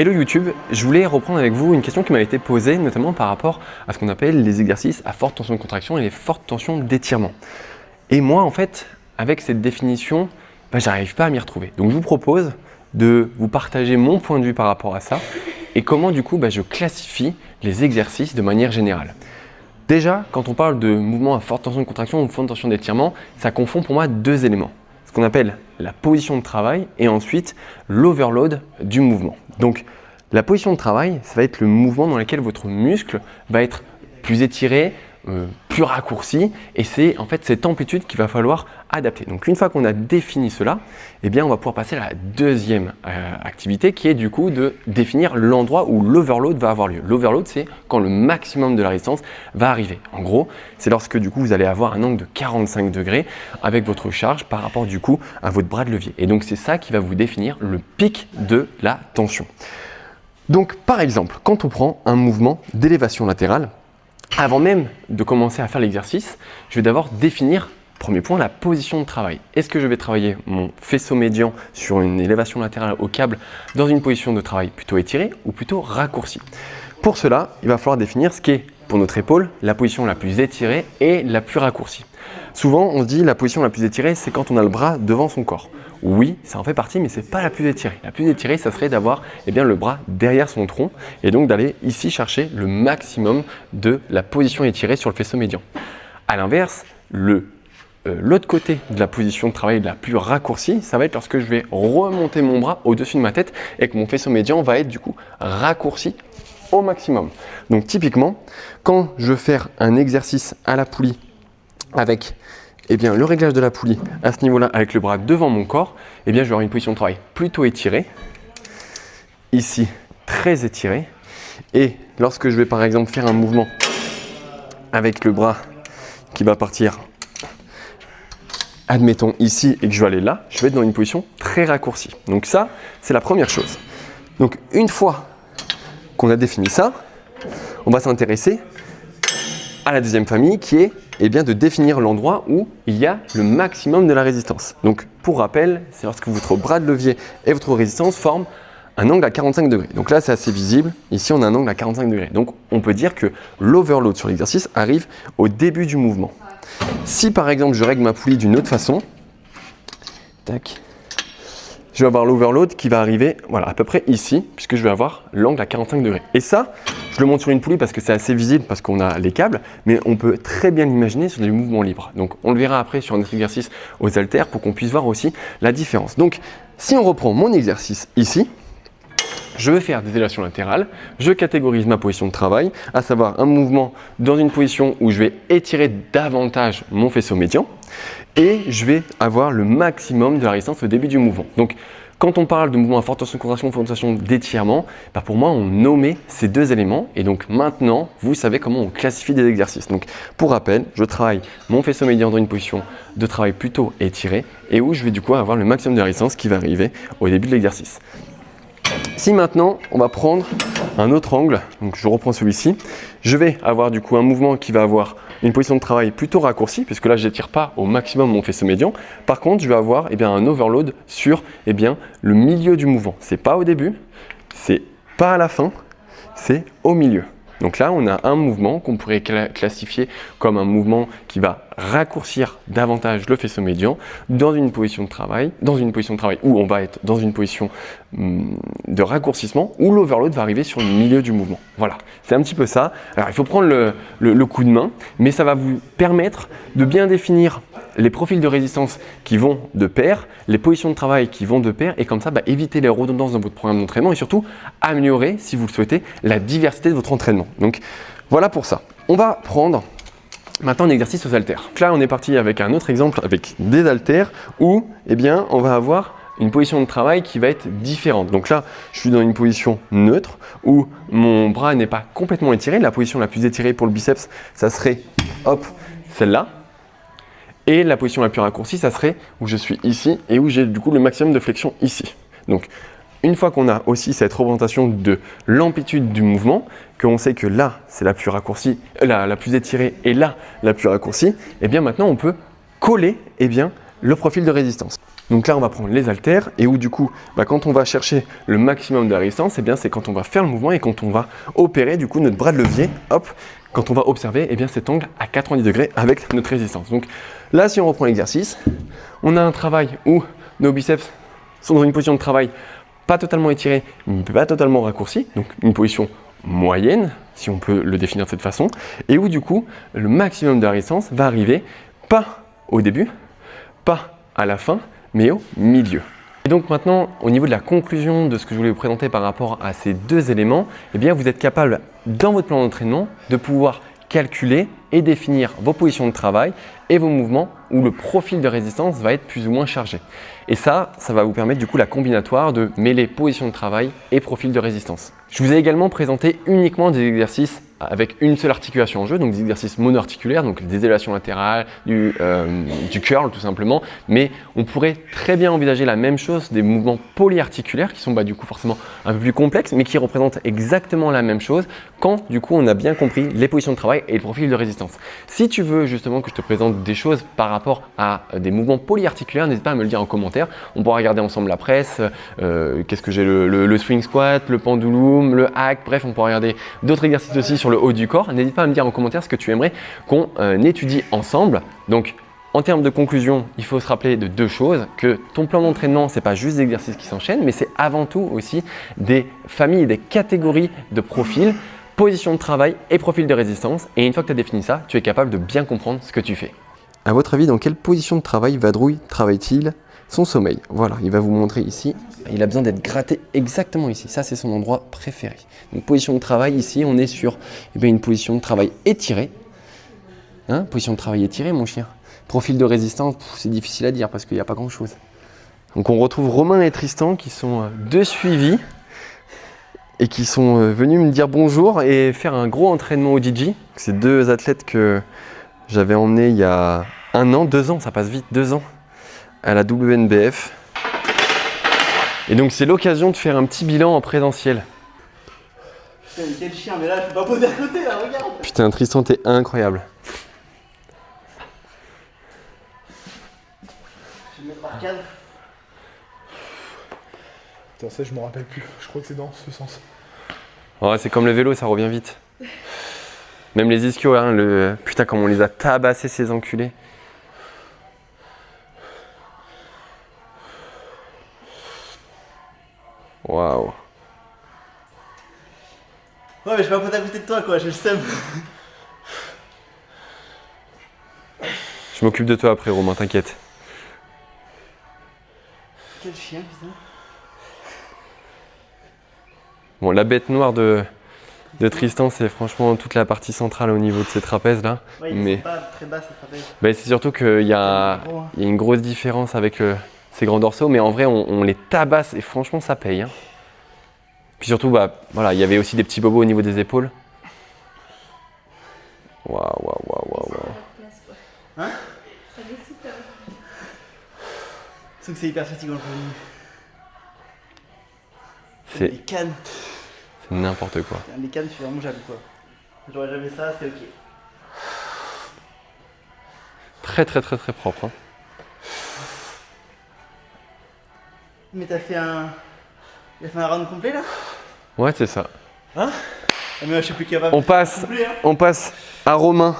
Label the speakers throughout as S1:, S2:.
S1: Hello YouTube, je voulais reprendre avec vous une question qui m'a été posée, notamment par rapport à ce qu'on appelle les exercices à forte tension de contraction et les fortes tensions d'étirement. Et moi, en fait, avec cette définition, j'arrive pas à m'y retrouver. Donc je vous propose de vous partager mon point de vue par rapport à ça et comment du coup je classifie les exercices de manière générale. Déjà, quand on parle de mouvement à forte tension de contraction ou forte tension d'étirement, ça confond pour moi deux éléments. Ce qu'on appelle la position de travail et ensuite l'overload du mouvement. Donc la position de travail, ça va être le mouvement dans lequel votre muscle va être plus étiré, plus raccourci et c'est en fait cette amplitude qu'il va falloir adapter. Donc une fois qu'on a défini cela, on va pouvoir passer à la deuxième activité qui est du coup de définir l'endroit où l'overload va avoir lieu. L'overload, c'est quand le maximum de la résistance va arriver. En gros, c'est lorsque du coup vous allez avoir un angle de 45 degrés avec votre charge par rapport du coup à votre bras de levier. Et donc c'est ça qui va vous définir le pic de la tension. Donc par exemple, quand on prend un mouvement d'élévation latérale, avant même de commencer à faire l'exercice, je vais d'abord définir, premier point, la position de travail. Est-ce que je vais travailler mon faisceau médian sur une élévation latérale au câble dans une position de travail plutôt étirée ou plutôt raccourcie? Pour cela, il va falloir définir ce qu'est pour notre épaule la position la plus étirée et la plus raccourcie. Souvent, on se dit la position la plus étirée, c'est quand on a le bras devant son corps. Oui, ça en fait partie, mais ce n'est pas la plus étirée. La plus étirée, ça serait d'avoir le bras derrière son tronc et donc d'aller ici chercher le maximum de la position étirée sur le faisceau médian. A l'inverse, l'autre côté de la position de travail la plus raccourcie, ça va être lorsque je vais remonter mon bras au-dessus de ma tête et que mon faisceau médian va être du coup raccourci au maximum. Donc typiquement, quand je veux faire un exercice à la poulie avec le réglage de la poulie à ce niveau-là avec le bras devant mon corps, je vais avoir une position de travail plutôt étirée, ici très étirée, et lorsque je vais par exemple faire un mouvement avec le bras qui va partir, admettons ici, et que je vais aller là, je vais être dans une position très raccourcie. Donc ça, c'est la première chose. Donc une fois qu'on a défini ça, on va s'intéresser à la deuxième famille qui est de définir l'endroit où il y a le maximum de la résistance. Donc pour rappel, c'est lorsque votre bras de levier et votre résistance forment un angle à 45 degrés. Donc là, c'est assez visible. Ici, on a un angle à 45 degrés. Donc on peut dire que l'overload sur l'exercice arrive au début du mouvement. Si par exemple, je règle ma poulie d'une autre façon, tac, je vais avoir l'overload qui va arriver à peu près ici, puisque je vais avoir l'angle à 45 degrés. Et ça, je le monte sur une poulie parce que c'est assez visible, parce qu'on a les câbles, mais on peut très bien l'imaginer sur des mouvements libres. Donc on le verra après sur un autre exercice aux haltères pour qu'on puisse voir aussi la différence. Donc si on reprend mon exercice ici, je vais faire des élévations latérales, je catégorise ma position de travail, à savoir un mouvement dans une position où je vais étirer davantage mon faisceau médian et je vais avoir le maximum de la résistance au début du mouvement. Donc, quand on parle de mouvement à forte tension de contraction, forte tension d'étirement, pour moi, on nommait ces deux éléments et donc maintenant, vous savez comment on classifie des exercices. Donc, pour rappel, je travaille mon faisceau médian dans une position de travail plutôt étirée et où je vais du coup avoir le maximum de résistance qui va arriver au début de l'exercice. Si maintenant, on va prendre un autre angle, donc je reprends celui-ci, je vais avoir du coup un mouvement qui va avoir une position de travail plutôt raccourcie, puisque là je n'étire pas au maximum mon faisceau médian. Par contre, je vais avoir un overload sur le milieu du mouvement. Ce n'est pas au début, c'est pas à la fin, c'est au milieu. Donc là, on a un mouvement qu'on pourrait classifier comme un mouvement qui va raccourcir davantage le faisceau médian dans une position de travail, où on va être dans une position de raccourcissement où l'overload va arriver sur le milieu du mouvement. Voilà, c'est un petit peu ça. Alors, il faut prendre le coup de main, mais ça va vous permettre de bien définir les profils de résistance qui vont de pair, les positions de travail qui vont de pair et comme ça, éviter les redondances dans votre programme d'entraînement et surtout améliorer, si vous le souhaitez, la diversité de votre entraînement. Donc voilà pour ça. On va prendre maintenant un exercice aux haltères. Donc là, on est parti avec un autre exemple avec des haltères où on va avoir une position de travail qui va être différente. Donc là, je suis dans une position neutre où mon bras n'est pas complètement étiré. La position la plus étirée pour le biceps, ça serait celle-là. Et la position la plus raccourcie, ça serait où je suis ici et où j'ai du coup le maximum de flexion ici. Donc, une fois qu'on a aussi cette représentation de l'amplitude du mouvement, qu'on sait que là, c'est la plus raccourcie, la plus étirée et là, la plus raccourcie, maintenant on peut coller le profil de résistance. Donc là, on va prendre les haltères et où du coup, quand on va chercher le maximum de résistance, eh bien c'est quand on va faire le mouvement et quand on va opérer du coup notre bras de levier, hop, quand on va observer eh bien, cet angle à 90 degrés avec notre résistance. Donc là, si on reprend l'exercice, on a un travail où nos biceps sont dans une position de travail pas totalement étirée, mais pas totalement raccourcie, donc une position moyenne, si on peut le définir de cette façon, et où du coup, le maximum de résistance va arriver pas au début, pas à la fin, mais au milieu. Et donc maintenant, au niveau de la conclusion de ce que je voulais vous présenter par rapport à ces deux éléments, eh bien vous êtes capable, dans votre plan d'entraînement, de pouvoir calculer et définir vos positions de travail et vos mouvements où le profil de résistance va être plus ou moins chargé. Et ça va vous permettre du coup la combinatoire de mêler position de travail et profil de résistance. Je vous ai également présenté uniquement des exercices avec une seule articulation en jeu, donc des exercices monoarticulaires, donc des élévations latérales, du curl tout simplement, mais on pourrait très bien envisager la même chose des mouvements polyarticulaires qui sont du coup forcément un peu plus complexes, mais qui représentent exactement la même chose quand du coup on a bien compris les positions de travail et le profil de résistance. Si tu veux justement que je te présente des choses par rapport à des mouvements polyarticulaires, n'hésite pas à me le dire en commentaire, on pourra regarder ensemble la presse, qu'est-ce que j'ai, le swing squat, le pendulum, le hack, bref on pourra regarder d'autres exercices aussi sur le haut du corps. N'hésite pas à me dire en commentaire ce que tu aimerais qu'on étudie ensemble. Donc, en termes de conclusion, il faut se rappeler de deux choses, que ton plan d'entraînement, ce n'est pas juste des exercices qui s'enchaînent, mais c'est avant tout aussi des familles, des catégories de profils, position de travail et profil de résistance. Et une fois que tu as défini ça, tu es capable de bien comprendre ce que tu fais. À votre avis, dans quelle position de travail Vadrouille travaille-t-il son sommeil? Voilà, il va vous montrer ici. Il a besoin d'être gratté exactement ici. Ça, c'est son endroit préféré. Donc, position de travail, ici, on est sur une position de travail étirée. Hein, position de travail étirée, mon chien. Profil de résistance, c'est difficile à dire parce qu'il n'y a pas grand-chose. Donc, on retrouve Romain et Tristan qui sont deux suivis et qui sont venus me dire bonjour et faire un gros entraînement au DJ. C'est deux athlètes que j'avais emmenés il y a 1 an, 2 ans, ça passe vite, 2 ans, à la WNBF. Et donc c'est l'occasion de faire un petit bilan en présentiel.
S2: Putain, mais quel chien, mais là je peux pas poser à côté là, regarde.
S1: Putain, Tristan, t'es incroyable.
S2: Je vais me mettre par cadre.
S3: Putain, ça je me rappelle plus, je crois que c'est dans ce sens.
S1: Ouais, c'est comme le vélo, ça revient vite. Même les ischios, hein, putain, comme on les a tabassés ces enculés. Waouh.
S2: Ouais, mais je vais pas poser à côté de toi quoi, j'ai le seum.
S1: Je m'occupe de toi après, Romain, t'inquiète.
S2: Quel chien, putain.
S1: Bon, la bête noire de Tristan, c'est franchement toute la partie centrale au niveau de ses trapèzes là.
S2: Ouais,
S1: mais
S2: c'est pas très bas cette trapèze.
S1: c'est surtout qu'il y a une grosse différence avec ses grands dorsaux, mais en vrai, on les tabasse et franchement, ça paye. Hein. Puis surtout, voilà, il y avait aussi des petits bobos au niveau des épaules. Waouh, waouh, waouh, waouh, waouh.
S2: Hein?
S4: Ça dessouffle avec.
S2: Sauf que c'est hyper fatigant le premier.
S1: C'est
S2: Les cannes.
S1: n'importe quoi.
S2: Les cannes, je suis vraiment jaloux quoi. J'aurais jamais ça, c'est ok.
S1: Très, très, très, très propre. Hein.
S2: Mais t'as fait un. Il a fait un round complet là?
S1: Ouais, c'est ça.
S2: Hein? Ah, mais moi, je suis plus capable.
S1: On passe,
S2: Complet, hein.
S1: on passe à Romain.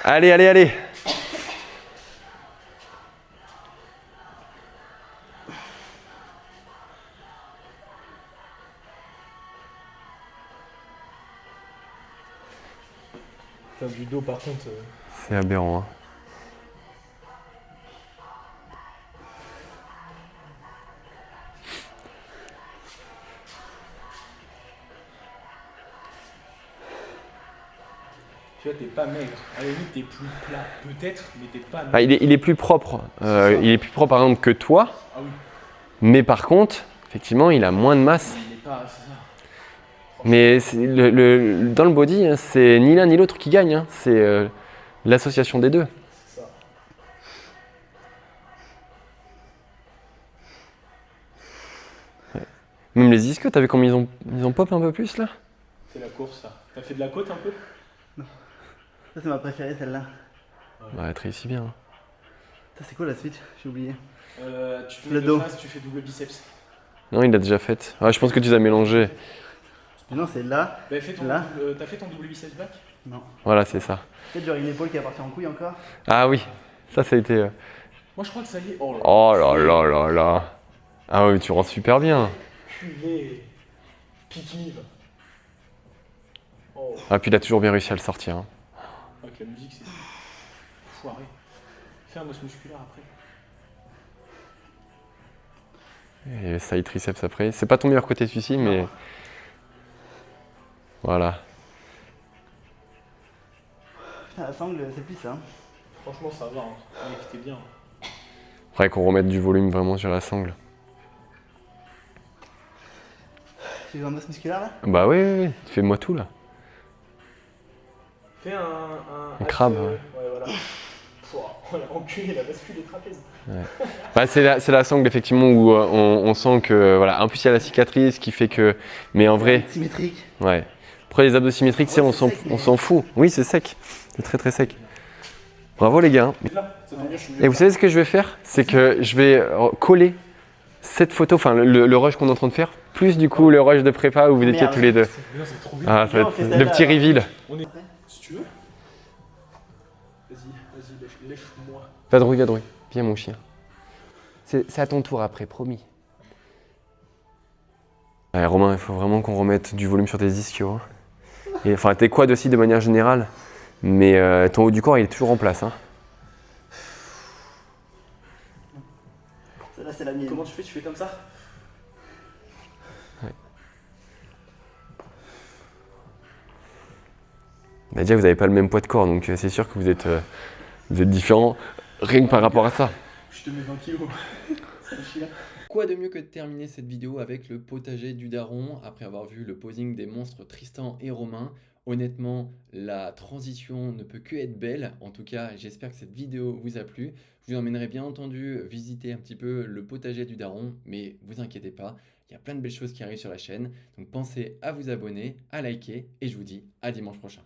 S1: Allez, allez, allez.
S3: Putain, du dos par contre.
S1: C'est aberrant. Hein.
S3: Tu vois, t'es pas maigre. À la limite, t'es plus plat, peut-être, mais t'es pas maigre.
S1: Ah, il est plus propre. Il est plus propre par exemple que toi.
S3: Ah oui.
S1: Mais par contre, effectivement, il a moins de masse.
S3: Il est pas. C'est ça.
S1: Mais dans le body, hein, c'est ni l'un ni l'autre qui gagne. Hein. C'est l'association des deux.
S3: C'est ça.
S1: Même les ischios, t'as vu comme ils ont pop un peu plus là?
S3: C'est la course, ça. T'as fait de la côte un peu?
S2: Ça, c'est ma préférée celle-là.
S1: Bah, elle réussit bien. Hein.
S2: Ça, c'est quoi la suite? J'ai oublié.
S3: Tu te
S2: Le
S3: mets
S2: dos.
S3: de face, tu fais double biceps.
S1: Non, il l'a déjà fait. Ah, je pense que tu les as mélangés.
S2: Mais non, c'est là.
S3: Bah, fais ton
S2: Là.
S3: t'as fait ton double biceps back?
S2: Non.
S1: Voilà, c'est ça.
S2: Peut-être genre une épaule qui va partir en couille encore.
S1: Ah oui, ça a été...
S3: Moi je crois que ça y est. Oh là
S1: Oh là là là là. Ah oui, tu rends super bien.
S3: culé. Pique-nive. Oh,
S1: Ah, puis il a toujours bien réussi à le sortir. Hein.
S3: avec la musique c'est foiré. Fais un os musculaire après.
S1: Et side triceps après. C'est pas ton meilleur côté celui-ci, mais... Voilà.
S2: Putain, la sangle, c'est plus ça. Hein.
S3: Franchement ça va, hein. Mec, t'es bien.
S1: Faudrait qu'on remette du volume vraiment sur la sangle.
S2: Tu veux un os musculaire là?
S1: Bah oui, oui, oui. Fais-moi tout là.
S3: Fais un
S1: crabe,
S3: ouais.
S1: ouais.
S3: Voilà. Pouah, voilà, enculé, il a basculé les trapèzes.
S1: Bah, c'est la sangle effectivement où on sent que voilà. En plus il y a la cicatrice qui fait que. Mais en vrai,
S2: Symétrique.
S1: ouais. Après les abdos symétriques,
S2: Ouais,
S1: on
S2: c'est
S1: s'en
S2: sec,
S1: on
S2: mais-
S1: s'en fout. Oui, c'est sec. C'est très très sec. Bravo les gars.
S3: Là, ça tombe bien, je suis mieux.
S1: Et vous savez ce que je vais faire? C'est que je vais coller cette photo, enfin le rush qu'on est en train de faire, plus du coup le rush de prépa où vous étiez
S2: Merde.
S1: tous les deux.
S3: Bien, c'est trop bien.
S1: Ah, ça
S2: Viens,
S1: va
S2: on fait
S1: être
S2: ça
S1: le
S2: là,
S1: petit
S2: alors.
S1: reveal.
S3: On est. Si tu veux. Vas-y, lèche-moi.
S1: Vadrouille, vadrouille. Viens mon chien. C'est à ton tour après, promis. Ouais, Romain, il faut vraiment qu'on remette du volume sur tes ischios. Hein. Et, enfin, tes quads aussi de manière générale. Mais ton haut du corps, il est toujours en place. Hein.
S2: Celle-là, c'est la mienne.
S3: Comment tu fais? Tu fais comme ça?
S1: Bah, déjà, vous n'avez pas le même poids de corps, donc c'est sûr que vous êtes différents rien que par rapport à ça.
S3: Je te mets 20 kilos. C'est chiant.
S1: Quoi de mieux que de terminer cette vidéo avec le potager du daron après avoir vu le posing des monstres Tristan et Romain. Honnêtement, la transition ne peut que être belle. En tout cas, j'espère que cette vidéo vous a plu. Je vous emmènerai bien entendu visiter un petit peu le potager du daron, mais vous inquiétez pas, il y a plein de belles choses qui arrivent sur la chaîne. Donc pensez à vous abonner, à liker et je vous dis à dimanche prochain.